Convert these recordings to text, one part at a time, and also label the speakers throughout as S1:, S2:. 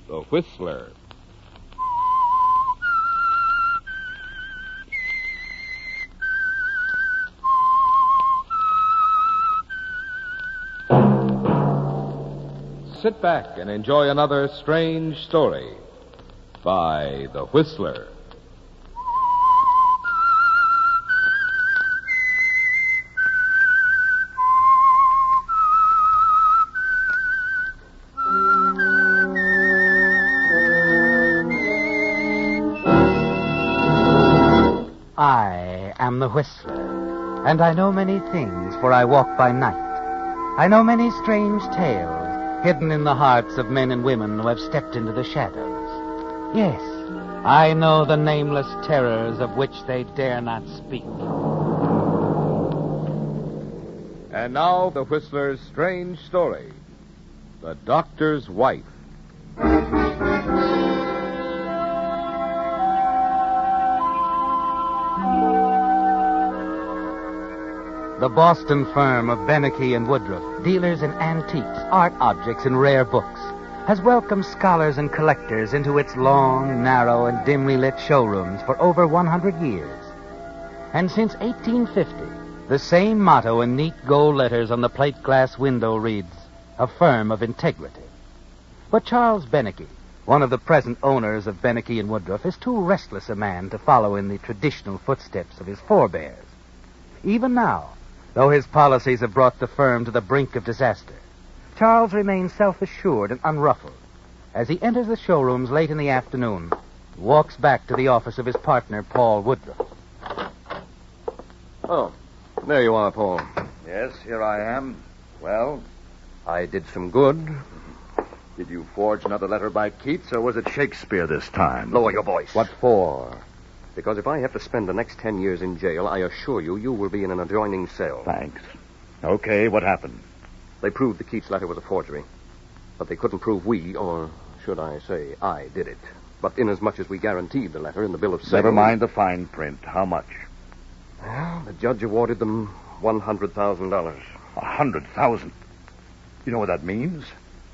S1: The Whistler. Sit back and enjoy another strange story by The Whistler.
S2: I am the Whistler, and I know many things, for I walk by night. I know many strange tales, hidden in the hearts of men and women who have stepped into the shadows. Yes, I know the nameless terrors of which they dare not speak.
S1: And now, the Whistler's strange story. The Doctor's Wife.
S2: The Boston firm of Beneke and Woodruff, dealers in antiques, art objects, and rare books, has welcomed scholars and collectors into its long, narrow, and dimly lit showrooms for over 100 years. And since 1850, the same motto in neat gold letters on the plate glass window reads, "A firm of integrity." But Charles Beneke, one of the present owners of Beneke and Woodruff, is too restless a man to follow in the traditional footsteps of his forebears. Even now, though his policies have brought the firm to the brink of disaster, Charles remains self-assured and unruffled as he enters the showrooms late in the afternoon and walks back to the office of his partner, Paul Woodruff.
S3: Oh, there you are, Paul.
S4: Yes, here I am. Well,
S3: I did some good.
S4: did you forge another letter by Keats, or was it Shakespeare this time?
S3: Lower your voice.
S4: What for?
S3: Because if I have to spend the next 10 years in jail, I assure you, you will be in an adjoining cell.
S4: Thanks. Okay, what happened?
S3: They proved the Keats letter was a forgery. But they couldn't prove we, or should I say, I did it. But inasmuch as we guaranteed the letter in the bill of sale...
S4: Never mind the fine print. How much?
S3: Well, the judge awarded them $100,000.
S4: 100,000. You know what that means?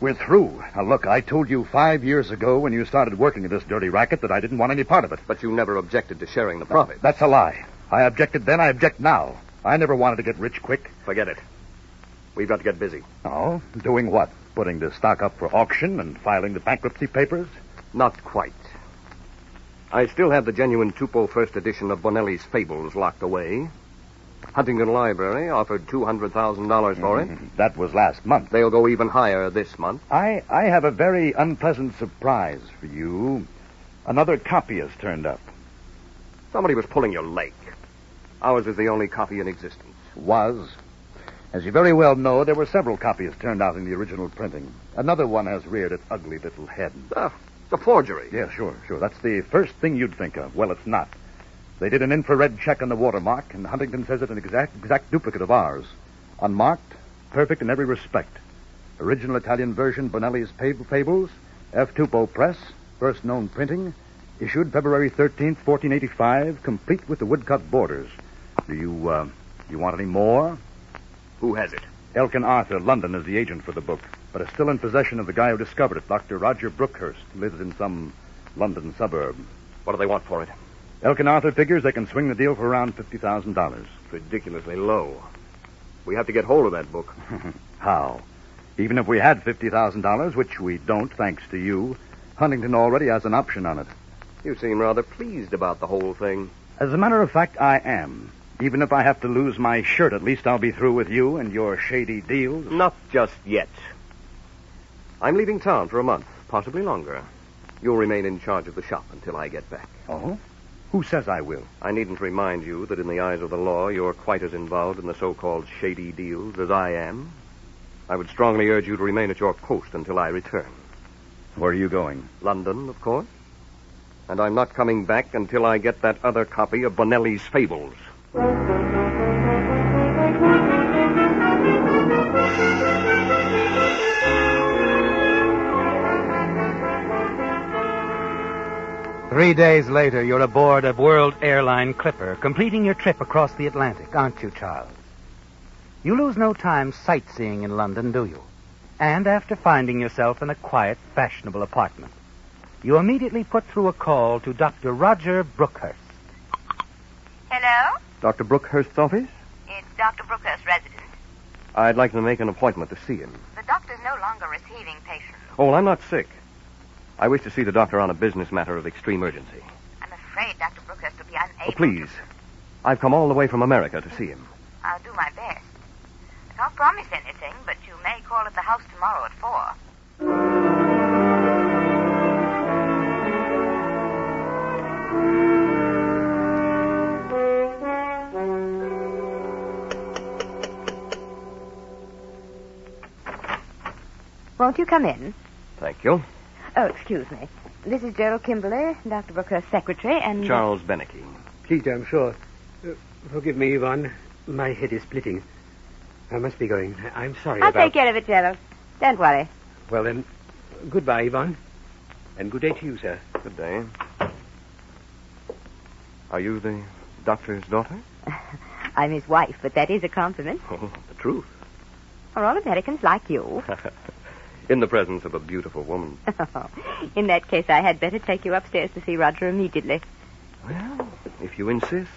S4: We're through. Now, look, I told you 5 years ago when you started working in this dirty racket that I didn't want any part of it.
S3: But you never objected to sharing the profit.
S4: That's a lie. I objected then, I object now. I never wanted to get rich quick.
S3: Forget it. We've got to get busy.
S4: Oh? Doing what? Putting the stock up for auction and filing the bankruptcy papers?
S3: Not quite. I still have the genuine Tupou first edition of Bonelli's Fables locked away. Huntington Library offered $200,000 for it.
S4: That was last month.
S3: They'll go even higher this month.
S4: I have a very unpleasant surprise for you. Another copy has turned up.
S3: Somebody was pulling your leg. Ours is the only copy in existence.
S4: Was. As you very well know, there were several copies turned out in the original printing. Another one has reared its ugly little head.
S3: It's a forgery.
S4: Yeah, sure. That's the first thing you'd think of. Well, it's not. They did an infrared check on the watermark, and Huntington says it's an exact duplicate of ours. Unmarked, perfect in every respect. Original Italian version, Bonelli's Fables, F. Tupou Press, first known printing, issued February 13th, 1485, complete with the woodcut borders. Do you want any more?
S3: Who has it?
S4: Elkin Arthur, London, is the agent for the book, but is still in possession of the guy who discovered it, Dr. Roger Brookhurst, who lives in some London suburb.
S3: What do they want for it?
S4: Elkin Arthur figures they can swing the deal for around $50,000.
S3: Ridiculously low. We have to get hold of that book.
S4: How? Even if we had $50,000, which we don't, thanks to you, Huntington already has an option on it.
S3: You seem rather pleased about the whole thing.
S4: As a matter of fact, I am. Even if I have to lose my shirt, at least I'll be through with you and your shady deals.
S3: Not just yet. I'm leaving town for a month, possibly longer. You'll remain in charge of the shop until I get back.
S4: Oh? Who says I will?
S3: I needn't remind you that in the eyes of the law, you're quite as involved in the so-called shady deals as I am. I would strongly urge you to remain at your post until I return.
S4: Where are you going?
S3: London, of course. And I'm not coming back until I get that other copy of Bonelli's Fables.
S2: 3 days later, you're aboard a World Airline Clipper, completing your trip across the Atlantic, aren't you, Charles? You lose no time sightseeing in London, do you? And after finding yourself in a quiet, fashionable apartment, you immediately put through a call to Dr. Roger Brookhurst.
S5: Hello?
S3: Dr. Brookhurst's office?
S5: It's Dr. Brookhurst's residence.
S3: I'd like to make an appointment to see him.
S5: The doctor's no longer receiving patients.
S3: Oh, well, I'm not sick. I wish to see the doctor on a business matter of extreme urgency.
S5: I'm afraid Dr. Brookhurst will be unable.
S3: Oh, please. I've come all the way from America to see him.
S5: I'll do my best. I can't promise anything, but you may call at the house tomorrow at 4.
S6: Won't you come in?
S3: Thank you.
S6: Oh, excuse me. This is Gerald Kimberly, Dr. Brookhurst's secretary, and...
S3: Charles Beneke.
S7: Please, I'm sure. Forgive me, Yvonne. My head is splitting. I must be going. I'm sorry
S6: I'll take care of it, Gerald. Don't worry.
S7: Well, then, goodbye, Yvonne. And good day to you, sir.
S3: Good day. Are you the doctor's daughter?
S6: I'm his wife, but that is a compliment.
S3: Oh, the truth.
S6: Are all Americans like you?
S3: In the presence of a beautiful woman.
S6: In that case, I had better take you upstairs to see Roger immediately.
S3: Well, if you insist.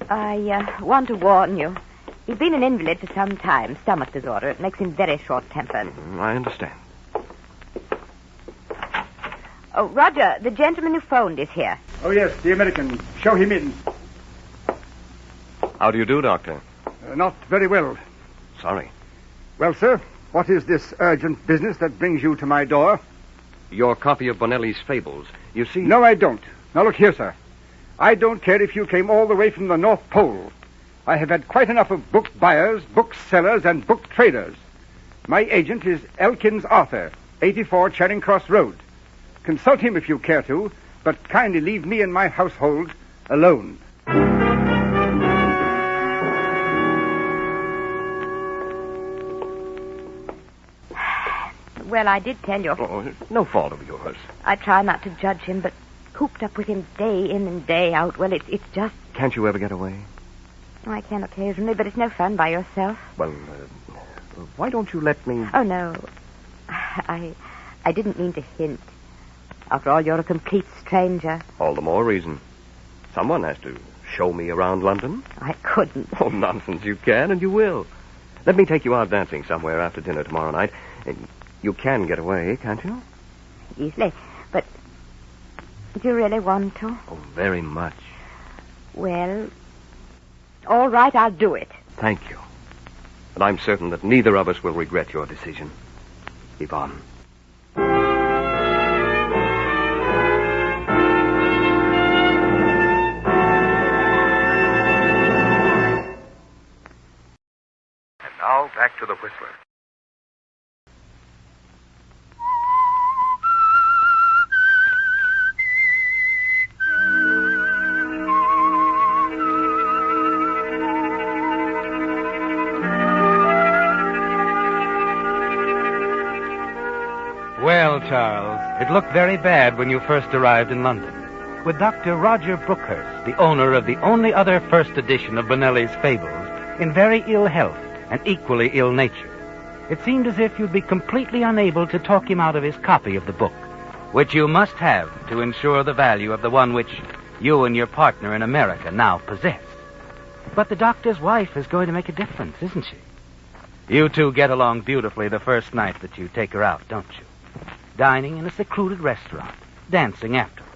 S6: I want to warn you. He's been an invalid for some time, stomach disorder. It makes him very short-tempered.
S3: I understand.
S6: Oh, Roger, the gentleman who phoned is here.
S8: Oh, yes, the American. Show him in.
S3: How do you do, Doctor?
S8: Not very well.
S3: Sorry.
S8: Well, sir, what is this urgent business that brings you to my door?
S3: Your copy of Bonelli's Fables. You see...
S8: No, I don't. Now, look here, sir. I don't care if you came all the way from the North Pole. I have had quite enough of book buyers, book sellers, and book traders. My agent is Elkins Arthur, 84 Charing Cross Road. Consult him if you care to, but kindly leave me and my household alone.
S6: Well, I did tell you.
S3: Oh, no fault of yours.
S6: I try not to judge him, but cooped up with him day in and day out, well, it's just...
S3: Can't you ever get away?
S6: I can occasionally, but it's no fun by yourself.
S3: Well, why don't you let me...
S6: Oh, no. I didn't mean to hint. After all, you're a complete stranger.
S3: All the more reason. Someone has to show me around London.
S6: I couldn't.
S3: Oh, nonsense. You can and you will. Let me take you out dancing somewhere after dinner tomorrow night. And you can get away, can't you?
S6: Easily. But do you really want to?
S3: Oh, very much.
S6: Well, all right, I'll do it.
S3: Thank you. And I'm certain that neither of us will regret your decision. Yvonne.
S1: And now, back to the Whistler.
S2: Well, Charles, it looked very bad when you first arrived in London. With Dr. Roger Brookhurst, the owner of the only other first edition of Bonelli's Fables, in very ill health and equally ill nature. It seemed as if you'd be completely unable to talk him out of his copy of the book, which you must have to ensure the value of the one which you and your partner in America now possess. But the doctor's wife is going to make a difference, isn't she? You two get along beautifully the first night that you take her out, don't you? Dining in a secluded restaurant, dancing afterwards,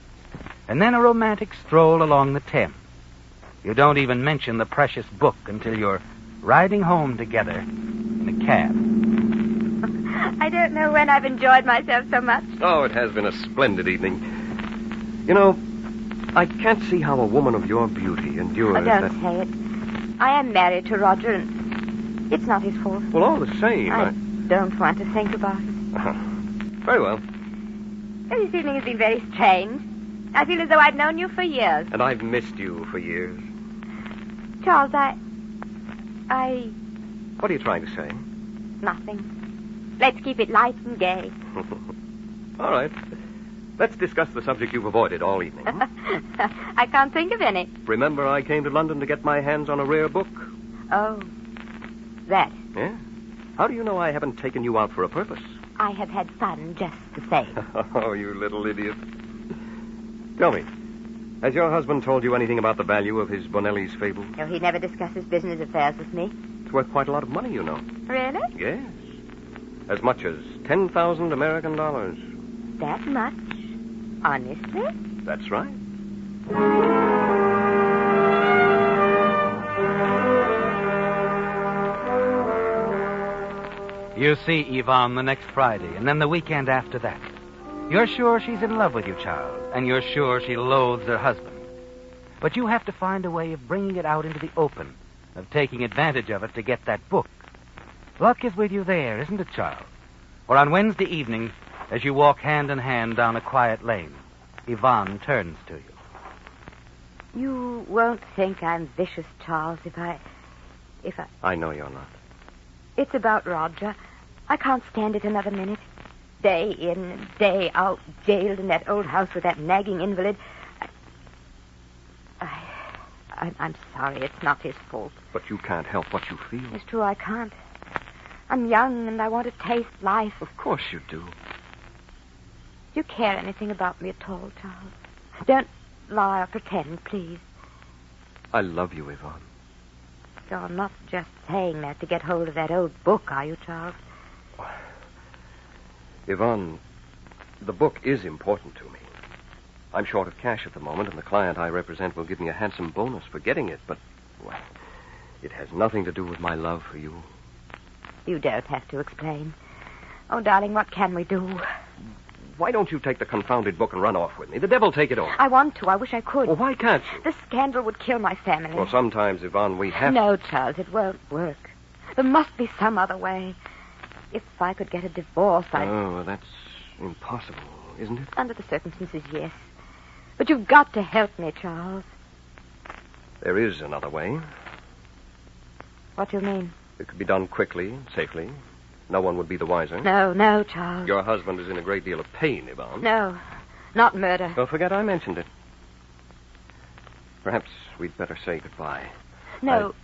S2: and then a romantic stroll along the Thames. You don't even mention the precious book until you're riding home together in a cab.
S6: I don't know when I've enjoyed myself so much.
S3: Oh, it has been a splendid evening. You know, I can't see how a woman of your beauty endures
S6: Oh,
S3: that...
S6: don't say it. I am married to Roger, and it's not his fault.
S3: Well, all the same,
S6: I don't want to think about it.
S3: Very well.
S6: This evening has been very strange. I feel as though I'd known you for years.
S3: And I've missed you for years.
S6: Charles, I...
S3: What are you trying to say?
S6: Nothing. Let's keep it light and gay.
S3: All right. Let's discuss the subject you've avoided all evening.
S6: I can't think of any.
S3: Remember I came to London to get my hands on a rare book?
S6: Oh, that.
S3: Yeah? How do you know I haven't taken you out for a purpose?
S6: I have had fun just the same.
S3: Oh, you little idiot. Tell me, has your husband told you anything about the value of his Bonelli's fable?
S6: No, he never discusses business affairs with me.
S3: It's worth quite a lot of money, you know.
S6: Really?
S3: Yes. As much as 10,000 American dollars.
S6: That much? Honestly?
S3: That's right.
S2: You see Yvonne the next Friday, and then the weekend after that. You're sure she's in love with you, Charles, and you're sure she loathes her husband. But you have to find a way of bringing it out into the open, of taking advantage of it to get that book. Luck is with you there, isn't it, Charles? Or on Wednesday evening, as you walk hand in hand down a quiet lane, Yvonne turns to you.
S6: You won't think I'm vicious, Charles, if I...
S3: I know you're not.
S6: It's about Roger. I can't stand it another minute. Day in and day out, jailed in that old house with that nagging invalid. I'm sorry. It's not his fault.
S3: But you can't help what you feel.
S6: It's true, I can't. I'm young and I want to taste life.
S3: Of course you do.
S6: Do you care anything about me at all, Charles? Don't lie or pretend, please.
S3: I love you, Yvonne.
S6: You're not just saying that to get hold of that old book, are you, Charles?
S3: Yvonne, the book is important to me. I'm short of cash at the moment, and the client I represent will give me a handsome bonus for getting it, but, well, it has nothing to do with my love for you.
S6: You don't have to explain. Oh, darling, what can we do?
S3: Why don't you take the confounded book and run off with me? The devil take it all.
S6: I want to. I wish I could.
S3: Well, why can't you?
S6: The scandal would kill my family.
S3: Well, sometimes, Yvonne, we have...
S6: No, Charles, it won't work. There must be some other way. If I could get a divorce, I'd...
S3: Oh, well, that's impossible, isn't it?
S6: Under the circumstances, yes. But you've got to help me, Charles.
S3: There is another way.
S6: What do you mean?
S3: It could be done quickly and safely. No one would be the wiser.
S6: No, Charles.
S3: Your husband is in a great deal of pain, Yvonne.
S6: No, not murder.
S3: Don't forget I mentioned it. Perhaps we'd better say goodbye.
S6: No.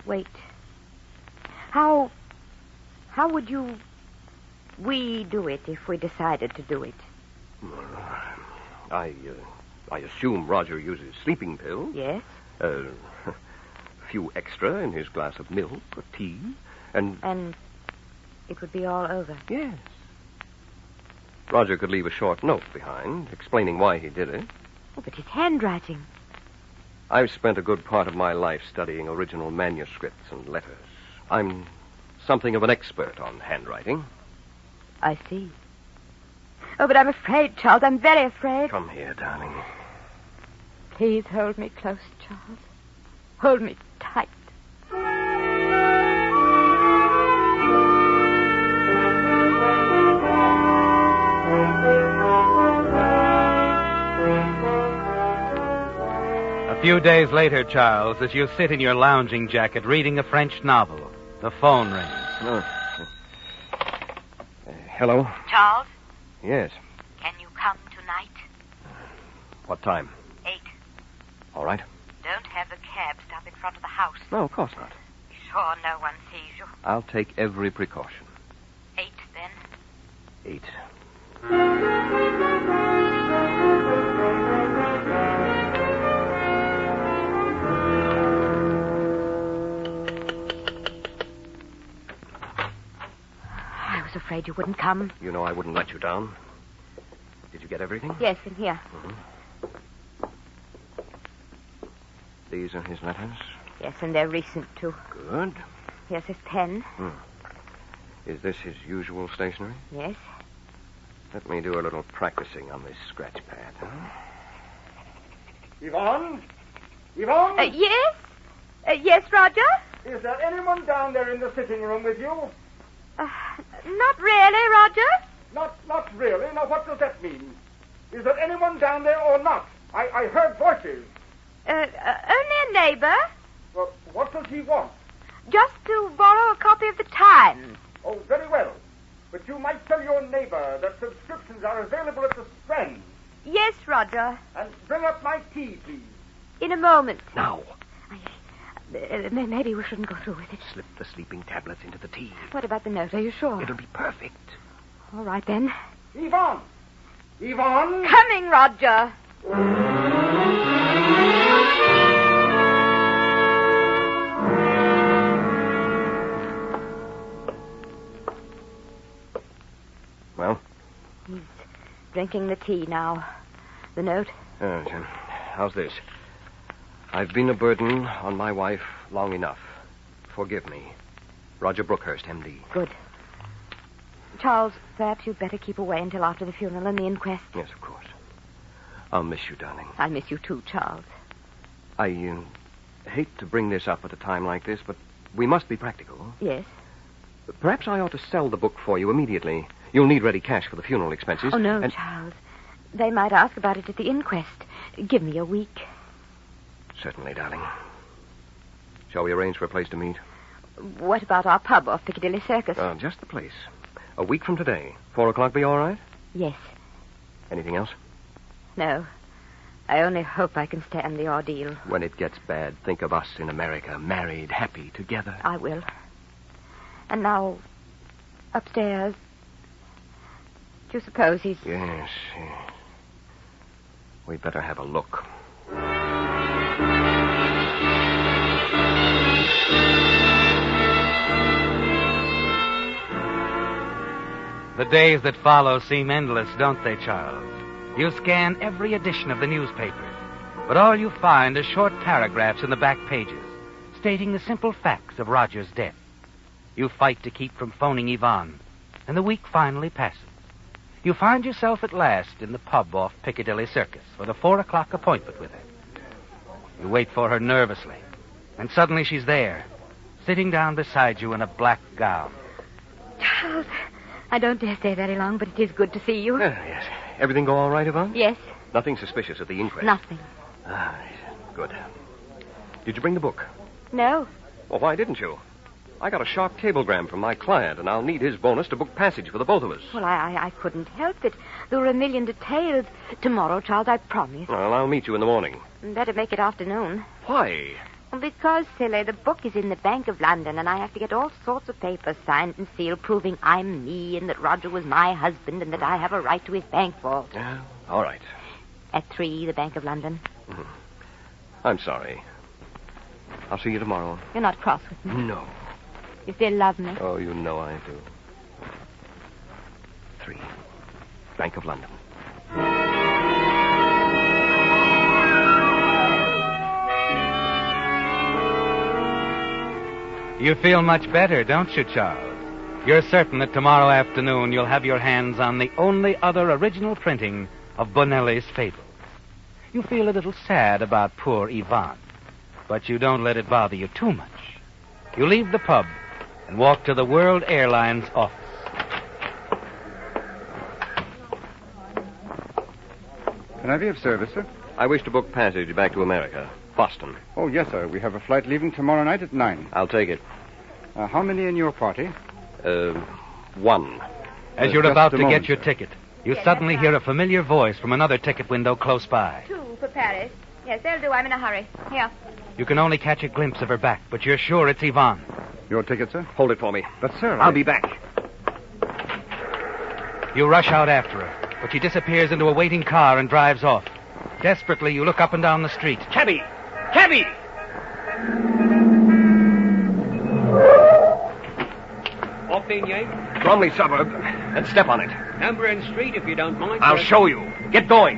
S6: Wait. How would we do it if we decided to do it?
S3: I assume Roger uses sleeping pills.
S6: Yes.
S3: A few extra in his glass of milk or tea,
S6: And it would be all over.
S3: Yes. Roger could leave a short note behind, explaining why he did it.
S6: Oh, but his handwriting.
S3: I've spent a good part of my life studying original manuscripts and letters. I'm something of an expert on handwriting.
S6: I see. Oh, but I'm afraid, Charles. I'm very afraid.
S3: Come here, darling.
S6: Please hold me close, Charles. Hold me tight.
S2: A few days later, Charles, as you sit in your lounging jacket reading a French novel, the phone rings.
S3: Oh. Hello?
S5: Charles,
S3: Yes.
S5: can you come tonight?
S3: What time?
S5: 8.
S3: All right.
S5: Don't have the cab stop in front of the house.
S3: No, of course not.
S5: Be sure no one sees you.
S3: I'll take every precaution.
S5: 8, then.
S3: 8.
S6: I was afraid you wouldn't come.
S3: You know I wouldn't let you down. Did you get everything?
S6: Yes, in here.
S3: These are his letters.
S6: Yes, and they're recent, too.
S3: Good.
S6: Here's his pen.
S3: Is this his usual stationery?
S6: Yes.
S3: Let me do a little practicing on this scratch pad. Huh?
S8: Yvonne? Yvonne?
S6: Yes? Yes, Roger?
S8: Is there anyone down there in the sitting room with you?
S6: Not really, Roger.
S8: Not really. Now, what does that mean? Is there anyone down there or not? I heard voices.
S6: Only a neighbor.
S8: Well, what does he want?
S6: Just to borrow a copy of the Times.
S8: Oh, very well. But you might tell your neighbor that subscriptions are available at the Strand.
S6: Yes, Roger.
S8: And bring up my tea, please.
S6: In a moment.
S3: Now,
S6: Maybe we shouldn't go through with it.
S3: slip the sleeping tablets into the tea.
S6: What about the note? Are you sure?
S3: It'll be perfect.
S6: All right, then.
S8: Yvonne! Yvonne!
S6: Coming, Roger.
S3: Well?
S6: He's drinking the tea now. The note?
S3: How's this? I've been a burden on my wife long enough. Forgive me. Roger Brookhurst, M.D.
S6: Good. Charles, perhaps you'd better keep away until after the funeral and the inquest.
S3: Yes, of course. I'll miss you, darling.
S6: I'll miss you too, Charles.
S3: I hate to bring this up at a time like this, but we must be practical.
S6: Yes?
S3: Perhaps I ought to sell the book for you immediately. You'll need ready cash for the funeral expenses.
S6: Oh, no, Charles. They might ask about it at the inquest. Give me a week.
S3: Certainly, darling. Shall we arrange for a place to meet?
S6: What about our pub off Piccadilly Circus?
S3: Just the place. A week from today. 4 o'clock be all right?
S6: Yes.
S3: Anything else?
S6: No. I only hope I can stand the ordeal.
S3: When it gets bad, think of us in America, married, happy, together.
S6: I will. And now, upstairs. Do you suppose he's...
S3: Yes. We'd better have a look.
S2: The days that follow seem endless, don't they, Charles? You scan every edition of the newspaper, but all you find are short paragraphs in the back pages, stating the simple facts of Roger's death. You fight to keep from phoning Yvonne, and the week finally passes. You find yourself at last in the pub off Piccadilly Circus for the 4 o'clock appointment with her. You wait for her nervously, and suddenly she's there, sitting down beside you in a black gown.
S6: Charles, I don't dare stay very long, but it is good to see you.
S3: Yes. Everything go all right, Yvonne?
S6: Yes.
S3: Nothing suspicious at the inquest?
S6: Nothing.
S3: Good. Did you bring the book?
S6: No.
S3: Well, why didn't you? I got a sharp cablegram from my client, and I'll need his bonus to book passage for the both of us.
S6: Well, I couldn't help it. There were a million details. Tomorrow, Charles, I promise.
S3: Well, I'll meet you in the morning.
S6: Better make it afternoon.
S3: Why?
S6: Well, because, silly, the book is in the Bank of London, and I have to get all sorts of papers signed and sealed proving I'm me and that Roger was my husband and that I have a right to his bank vault.
S3: All right.
S6: At 3, the Bank of London.
S3: Mm-hmm. I'm sorry. I'll see you tomorrow.
S6: You're not cross with me?
S3: No.
S6: You still love me?
S3: Oh, you know I do. 3, Bank of London.
S2: You feel much better, don't you, Charles? You're certain that tomorrow afternoon you'll have your hands on the only other original printing of Bonelli's Fables. You feel a little sad about poor Yvonne, but you don't let it bother you too much. You leave the pub and walk to the World Airlines office.
S8: Can I be of service, sir?
S3: I wish to book passage back to America. Boston.
S8: Oh, yes, sir. We have a flight leaving tomorrow night at 9.
S3: I'll take it.
S8: How many in your party?
S3: 1.
S2: As you're
S8: Just
S2: about
S8: a
S2: to
S8: moment,
S2: get your
S8: sir.
S2: ticket, you suddenly hear a familiar voice from another ticket window close by.
S5: 2 for Paris. Yes, they'll do. I'm in a hurry. Here.
S2: You can only catch a glimpse of her back, but you're sure it's Yvonne.
S8: Your ticket, sir?
S3: Hold it for me.
S8: But, sir,
S3: I'll be back.
S2: You rush out after her, but she disappears into a waiting car and drives off. Desperately, you look up and down the street.
S3: Cabby! Cabby!
S7: Off in, Yank.
S3: Bromley suburb, and step on it.
S7: Number and street, if you don't mind.
S3: I'll show you. Get going.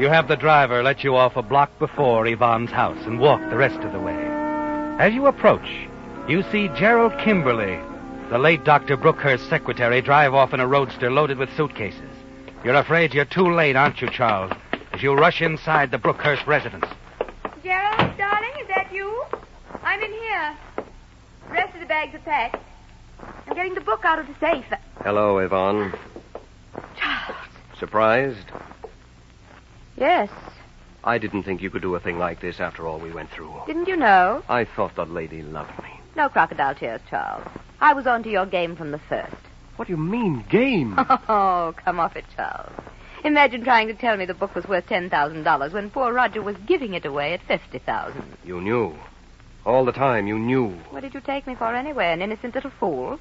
S2: You have the driver let you off a block before Yvonne's house and walk the rest of the way. As you approach, you see Gerald Kimberly, the late Dr. Brookhurst's secretary, drive off in a roadster loaded with suitcases. You're afraid you're too late, aren't you, Charles, as you rush inside the Brookhurst residence.
S5: Gerald, darling, is that you? I'm in here. The rest of the bags are packed. I'm getting the book out of the safe.
S3: Hello, Yvonne.
S6: Charles.
S3: Surprised?
S6: Yes.
S3: I didn't think you could do a thing like this after all we went through.
S6: Didn't you know?
S3: I thought the lady loved me.
S6: No crocodile tears, Charles. I was onto your game from the first.
S3: What do you mean, game?
S6: Oh, come off it, Charles. Imagine trying to tell me the book was worth $10,000 when poor Roger was giving it away at $50,000.
S3: You knew. All the time, you knew.
S6: What did you take me for anyway, an innocent little fool?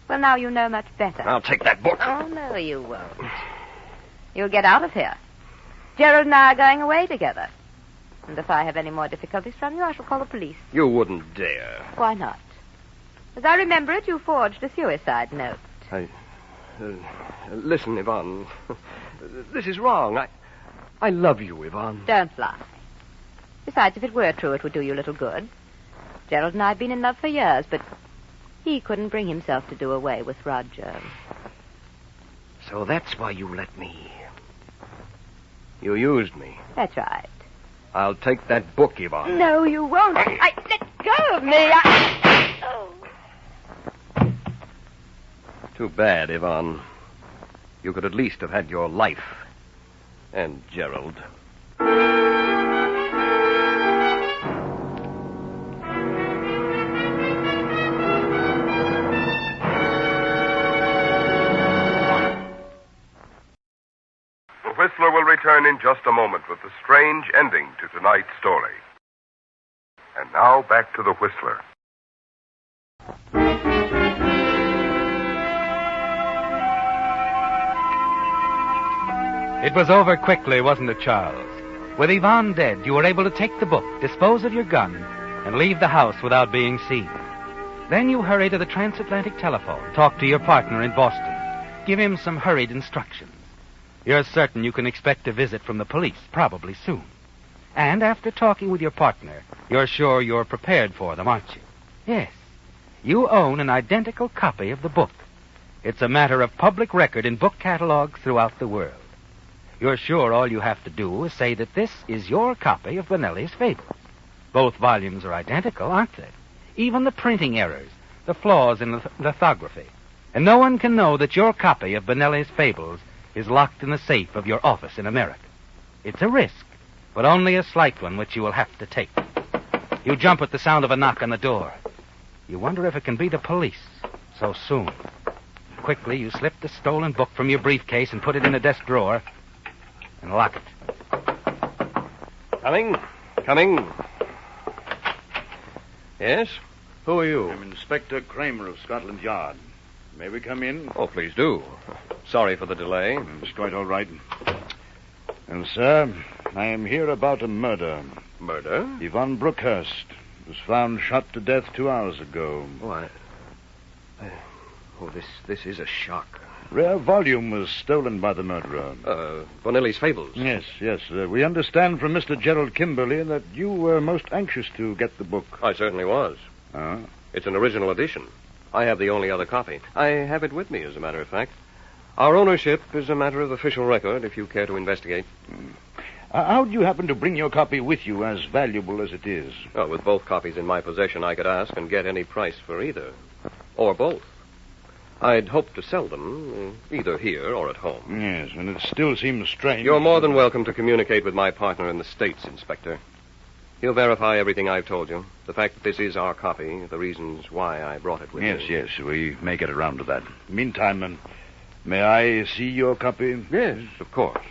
S6: Well, now you know much better.
S3: I'll take that book.
S6: Oh, no, you won't. You'll get out of here. Gerald and I are going away together. And if I have any more difficulties from you, I shall call the police.
S3: You wouldn't dare.
S6: Why not? As I remember it, you forged a suicide note.
S3: Listen, Yvonne. This is wrong. I love you, Yvonne.
S6: Don't lie. Besides, if it were true, it would do you little good. Gerald and I have been in love for years, but he couldn't bring himself to do away with Roger.
S3: So that's why you let me. You used me.
S6: That's right.
S3: I'll take that book, Yvonne.
S6: No, you won't. Let go of me.
S3: Too bad, Yvonne. You could at least have had your life. And Gerald.
S9: The Whistler will return in just a moment with the strange ending to tonight's story. And now back to the Whistler.
S2: It was over quickly, wasn't it, Charles? With Yvonne dead, you were able to take the book, dispose of your gun, and leave the house without being seen. Then you hurry to the transatlantic telephone, talk to your partner in Boston, give him some hurried instructions. You're certain you can expect a visit from the police, probably soon. And after talking with your partner, you're sure you're prepared for them, aren't you? Yes. You own an identical copy of the book. It's a matter of public record in book catalogs throughout the world. You're sure all you have to do is say that this is your copy of Benelli's Fables. Both volumes are identical, aren't they? Even the printing errors, the flaws in lithography. And no one can know that your copy of Benelli's Fables is locked in the safe of your office in America. It's a risk, but only a slight one which you will have to take. You jump at the sound of a knock on the door. You wonder if it can be the police so soon. Quickly, you slip the stolen book from your briefcase and put it in a desk drawer and lock it.
S3: Coming. Yes? Who are you?
S4: I'm Inspector Kramer of Scotland Yard. May we come in?
S3: Oh, please do. Sorry for the delay.
S4: It's quite all right. Well, sir, I am here about a murder.
S3: Murder?
S4: Yvonne Brookhurst was found shot to death 2 hours ago.
S3: This is a shock.
S4: Rare volume was stolen by the murderer.
S3: Bonelli's Fables?
S4: Yes. We understand from Mr. Gerald Kimberly that you were most anxious to get the book.
S3: I certainly was. It's an original edition. I have the only other copy. I have it with me, as a matter of fact. Our ownership is a matter of official record, if you care to investigate.
S4: How do you happen to bring your copy with you, as valuable as it is?
S3: Well, with both copies in my possession, I could ask and get any price for either. Or both. I'd hoped to sell them, either here or at home.
S4: Yes, and it still seems strange.
S3: You're more than welcome to communicate with my partner in the States, Inspector. He'll verify everything I've told you. The fact that this is our copy, the reasons why I brought it with me.
S4: Yes, we may get around to that. Meantime, may I see your copy?
S3: Yes, of course.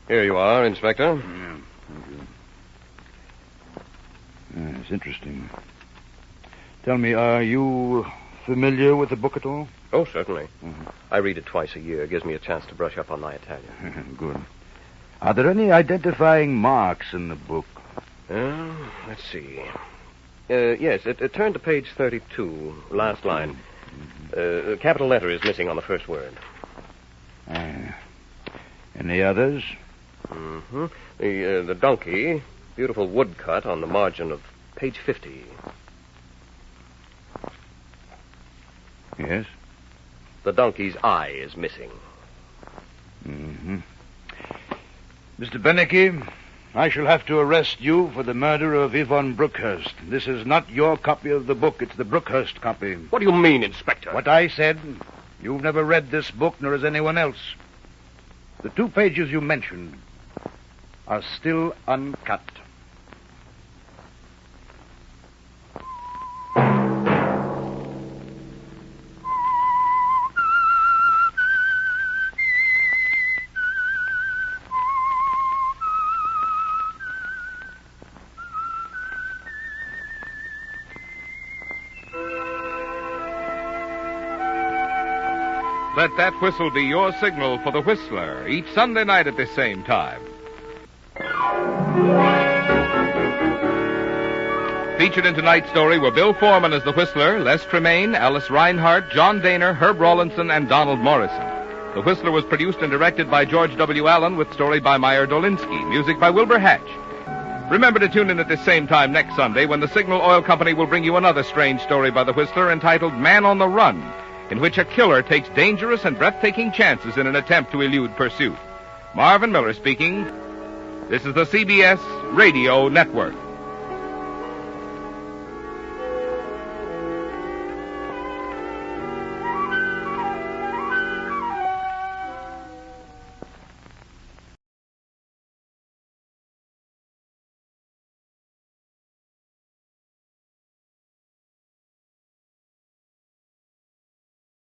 S3: Here you are, Inspector.
S4: Yeah, thank you. It's interesting. Tell me, are you familiar with the book at all?
S3: Oh, certainly. Mm-hmm. I read it twice a year. It gives me a chance to brush up on my Italian.
S4: Good. Are there any identifying marks in the book?
S3: Let's see. Yes, it turned to page 32, last line. A capital letter is missing on the first word.
S4: Any others?
S3: Mm-hmm. The donkey, beautiful woodcut on the margin of page 50.
S4: Yes?
S3: The donkey's eye is missing.
S4: Mm-hmm. Mr. Beneke, I shall have to arrest you for the murder of Yvonne Brookhurst. This is not your copy of the book. It's the Brookhurst copy.
S3: What do you mean, Inspector?
S4: What I said. You've never read this book, nor has anyone else. The 2 pages you mentioned are still uncut.
S1: Let that whistle be your signal for the Whistler each Sunday night at the same time. Featured in tonight's story were Bill Foreman as the Whistler, Les Tremaine, Alice Reinhardt, John Daner, Herb Rawlinson, and Donald Morrison. The Whistler was produced and directed by George W. Allen with story by Meyer Dolinsky, music by Wilbur Hatch. Remember to tune in at the same time next Sunday when the Signal Oil Company will bring you another strange story by the Whistler entitled Man on the Run, in which a killer takes dangerous and breathtaking chances in an attempt to elude pursuit. Marvin Miller speaking. This is the CBS Radio Network.